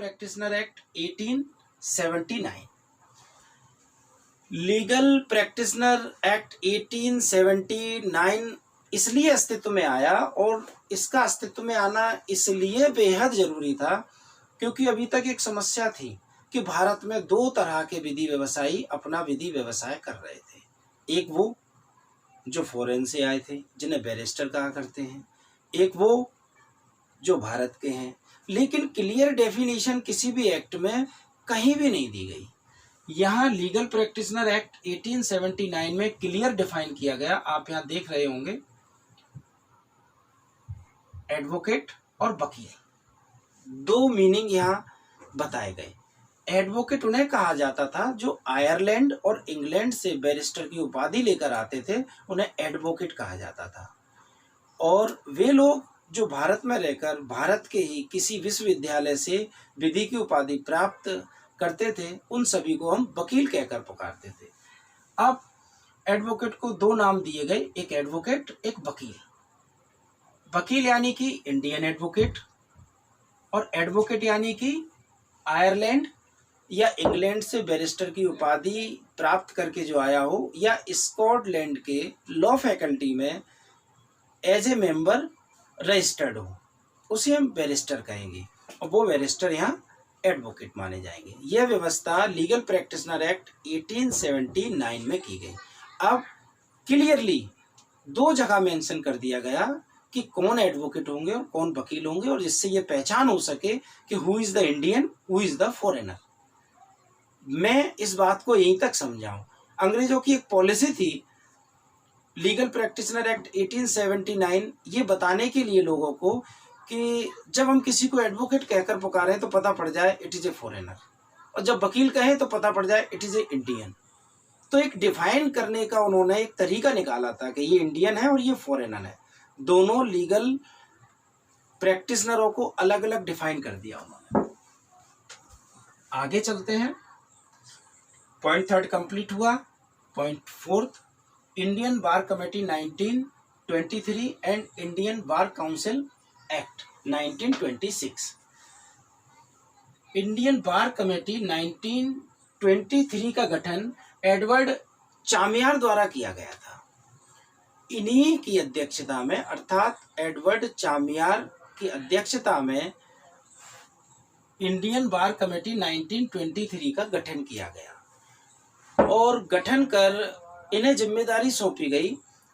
Practitioner act 1879। Legal practitioner act 1879 इसलिए अस्तित्व में आया, और इसका अस्तित्व में आना इसलिए बेहद जरूरी था क्योंकि अभी तक एक समस्या थी कि भारत में दो तरह के विधि व्यवसायी अपना विधि व्यवसाय कर रहे थे। एक वो जो फॉरेन से आए थे जिन्हें बैरिस्टर कहा करते हैं, एक वो जो भारत के हैं, लेकिन क्लियर डेफिनेशन किसी भी एक्ट में कहीं भी नहीं दी गई। यहाँ लीगल प्रैक्टिशनर एक्ट 1879 में क्लियर डिफाइन किया गया, आप यहाँ देख रहे होंगे, एडवोकेट और वकील, दो मीनिंग यहाँ बताए गए। एडवोकेट उन्हें कहा जाता था जो आयरलैंड और इंग्लैंड से बैरिस्टर की उपाधि लेकर आते थे, उन्हें एडवोकेट कहा जाता था। और वे लोग जो भारत में रहकर भारत के ही किसी विश्वविद्यालय से विधि की उपाधि प्राप्त करते थे, उन सभी को हम वकील कहकर पुकारते थे। अब एडवोकेट को दो नाम दिए गए, एक एडवोकेट, एक वकील। वकील यानी कि इंडियन एडवोकेट, और एडवोकेट यानी कि आयरलैंड या इंग्लैंड से बैरिस्टर की उपाधि प्राप्त करके जो आया हो, या स्कॉटलैंड के लॉ फैकल्टी में एज ए मेंबर रजिस्टर्ड हो, उसे हम बैरिस्टर कहेंगे, और वो बैरिस्टर यहाँ एडवोकेट माने जाएंगे। यह व्यवस्था लीगल प्रैक्टिशनर एक्ट 1879 में की गई। अब क्लियरली दो जगह मेंशन कर दिया गया कि कौन एडवोकेट होंगे और कौन वकील होंगे, और जिससे ये पहचान हो सके कि who is the Indian, who is the foreigner. मैं इस बात को यहीं तक समझाऊं, अंग्रेजों की एक पॉलिसी थी लीगल प्रैक्टिशनर एक्ट 1879 ये बताने के लिए लोगों को कि जब हम किसी को एडवोकेट कहकर पुकारें तो पता पड़ जाए इट इज ए फॉरेनर, और जब वकील कहें तो पता पड़ जाए इट इज ए इंडियन। तो एक डिफाइन करने का उन्होंने एक तरीका निकाला था कि ये इंडियन है और ये फॉरेनर है। दोनों लीगल प्रैक्टिशनरों को अलग अलग डिफाइन कर दिया उन्होंने। आगे चलते हैं। पॉइंट थर्ड कंप्लीट हुआ। Point fourth, Indian bar committee 1923 and Indian bar council act 1926। Indian bar committee 1923 का गठन एडवर्ड चामियार द्वारा किया गया था। इन्हीं की अध्यक्षता में, अर्थात एडवर्ड चामियार की अध्यक्षता में इंडियन बार कमेटी 1923 का गठन किया गया, और गठन कर इन्हें जिम्मेदारी सौंपी गई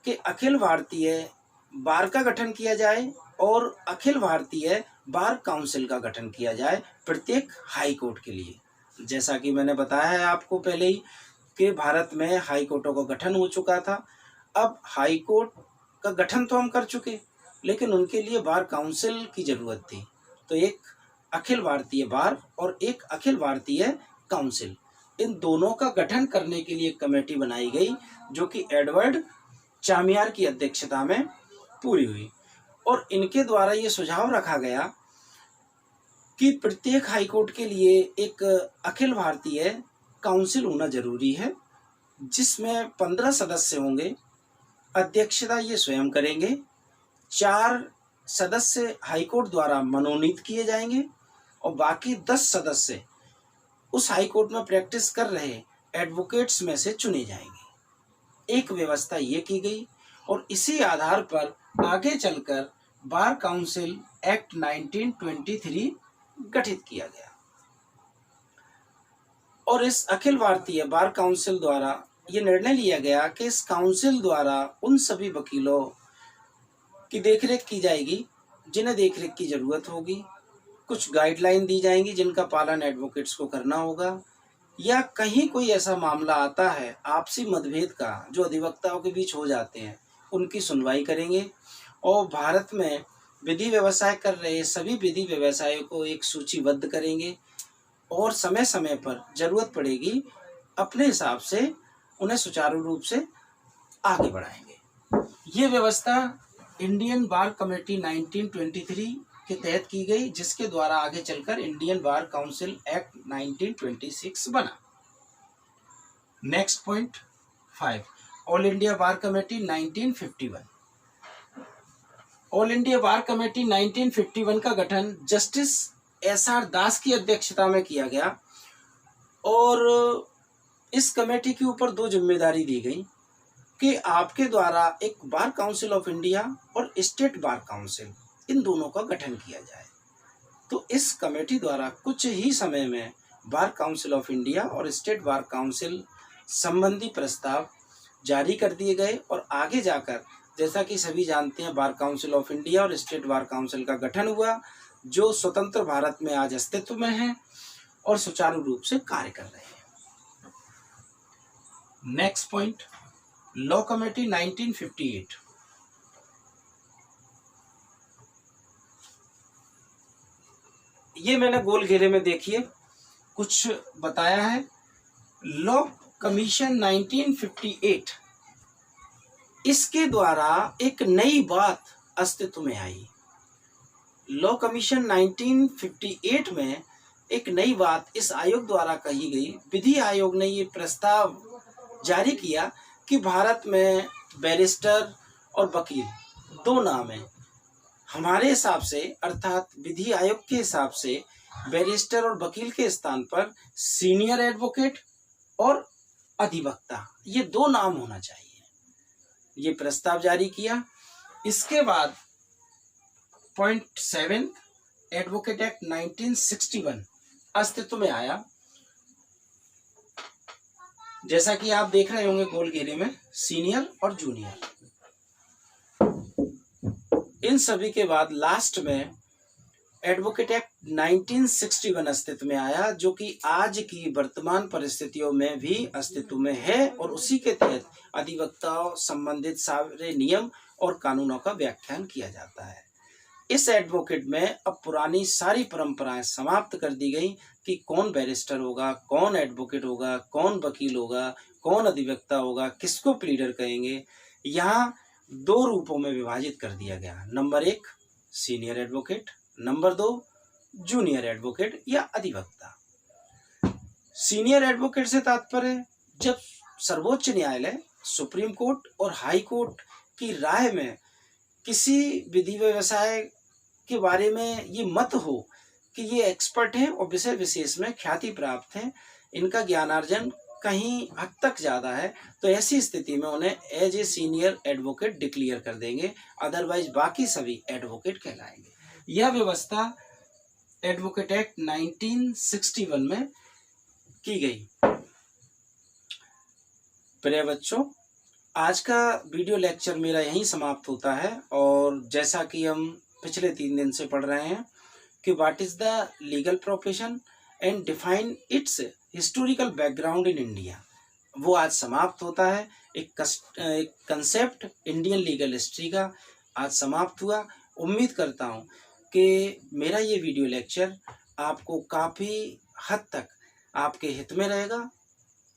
कि अखिल भारतीय बार का गठन किया जाए और अखिल भारतीय बार काउंसिल का गठन किया जाए प्रत्येक हाई कोर्ट के लिए। जैसा कि मैंने बताया है आपको पहले ही कि भारत में हाई कोर्टों का गठन हो चुका था। अब हाई कोर्ट का गठन तो हम कर चुके, लेकिन उनके लिए बार काउंसिल की जरूरत थी। तो एक अखिल भारतीय बार और एक अखिल भारतीय काउंसिल, इन दोनों का गठन करने के लिए एक कमेटी बनाई गई जो कि एडवर्ड चामियार की अध्यक्षता में पूरी हुई, और इनके द्वारा ये सुझाव रखा गया कि प्रत्येक हाईकोर्ट के लिए एक अखिल भारतीय काउंसिल होना जरूरी है, जिसमें 15 सदस्य होंगे। अध्यक्षता ये स्वयं करेंगे। 4 सदस्य हाईकोर्ट द्वारा मनोनीत किए जाएंगे, और बाकी 10 सदस्य उस हाईकोर्ट में प्रैक्टिस कर रहे एडवोकेट्स में से चुने जाएंगे। एक व्यवस्था ये की गई, और इसी आधार पर आगे चलकर बार काउंसिल एक्ट 1923 गठित किया गया। और इस अखिल भारतीय बार काउंसिल द्वारा ये निर्णय लिया गया कि इस काउंसिल द्वारा उन सभी वकीलों की देखरेख की जाएगी जिन्हें देखरेख की जरूरत होगी। कुछ गाइडलाइन दी जाएंगी जिनका पालन एडवोकेट्स को करना होगा, या कहीं कोई ऐसा मामला आता है आपसी मतभेद का जो अधिवक्ताओं के बीच हो जाते हैं, उनकी सुनवाई करेंगे। और भारत में विधि व्यवसाय कर रहे सभी विधि व्यवसायों को एक सूचीबद्ध करेंगे, और समय समय पर जरूरत पड़ेगी अपने हिसाब से उन्हें सुचारू रूप से आगे बढ़ाएंगे। ये व्यवस्था इंडियन बार कमेटी 1923 के तहत की गई, जिसके द्वारा आगे चलकर इंडियन बार काउंसिल एक्ट 1926 बना। नेक्स्ट पॉइंट 5, ऑल इंडिया बार कमेटी 1951। ऑल इंडिया बार कमेटी 1951 का गठन जस्टिस SR दास की अध्यक्षता में किया गया और इस कमेटी के ऊपर 2 जिम्मेदारी दी गई कि आपके द्वारा एक बार काउंसिल ऑफ इंडिया और स्टेट बार काउंसिल इन दोनों का गठन किया जाए। तो इस कमेटी द्वारा कुछ ही समय में बार काउंसिल ऑफ इंडिया और स्टेट बार काउंसिल संबंधी प्रस्ताव जारी कर दिए गए और आगे जाकर जैसा कि सभी जानते हैं बार काउंसिल ऑफ इंडिया और स्टेट बार काउंसिल का गठन हुआ, जो स्वतंत्र भारत में आज अस्तित्व में है और सुचारू रूप से कार्य कर रहे हैं। Next point, law committee 1958। ये मैंने गोल घेरे में देखिए कुछ बताया है। लॉ कमीशन 1958, इसके द्वारा एक नई बात अस्तित्व में आई। लॉ कमीशन 1958 में एक नई बात इस आयोग द्वारा कही गई। विधि आयोग ने ये प्रस्ताव जारी किया कि भारत में बैरिस्टर और वकील 2 नाम हैं। हमारे हिसाब से अर्थात विधि आयोग के हिसाब से बैरिस्टर और वकील के स्थान पर सीनियर एडवोकेट और अधिवक्ता, ये 2 नाम होना चाहिए। ये प्रस्ताव जारी किया। इसके बाद पॉइंट 7 एडवोकेट एक्ट 1961 अस्तित्व में आया। जैसा कि आप देख रहे होंगे गोल घेरे में सीनियर और जूनियर, इन सभी के बाद लास्ट में एडवोकेट एक्ट 1961 अस्तित्व में आया, जो कि आज की वर्तमान परिस्थितियों में भी अस्तित्व में है और उसी के तहत अधिवक्ताओं संबंधित सारे नियम और कानूनों का व्याख्यान किया जाता है। इस एडवोकेट में अब पुरानी सारी परंपराएं समाप्त कर दी गई कि कौन बैरिस्टर होगा, कौन एडवोकेट होगा, कौन वकील होगा, कौन अधिवक्ता होगा, किसको प्लीडर कहेंगे। यहाँ 2 रूपों में विभाजित कर दिया गया। Number 1 senior advocate, number 2 junior advocate या अधिवक्ता। सीनियर एडवोकेट से तात्पर्य जब सर्वोच्च न्यायालय, सुप्रीम कोर्ट और हाई कोर्ट की राय में किसी विधि व्यवसाय के बारे में ये मत हो कि ये एक्सपर्ट हैं और विषय विशेष में ख्याति प्राप्त हैं, इनका ज्ञानार्जन कहीं हद तक ज़्यादा है, तो ऐसी स्थिति में उन्हें as a senior advocate declare कर देंगे, अदरवाइज बाकी सभी एडवोकेट कहलाएंगे। यह व्यवस्था एडवोकेट एक्ट 1961 में की गई। प्रिय बच्चों, आज का वीडियो लेक्चर मेरा यहीं समाप्त होता है और जैसा कि हम पिछले 3 दिन से पढ़ रहे हैं कि what is the legal profession and define it's historical background in India, वो आज समाप्त होता है। एक कंसेप्ट इंडियन लीगल हिस्ट्री का आज समाप्त हुआ। उम्मीद करता हूँ कि मेरा ये वीडियो लेक्चर आपको काफ़ी हद तक आपके हित में रहेगा,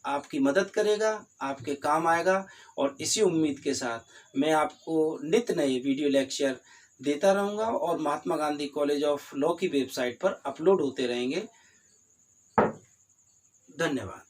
आपकी मदद करेगा, आपके काम आएगा और इसी उम्मीद के साथ मैं आपको नित्य नए वीडियो लेक्चर देता रहूँगा और Mahatma Gandhi college of law की वेबसाइट पर अपलोड होते रहेंगे। धन्यवाद।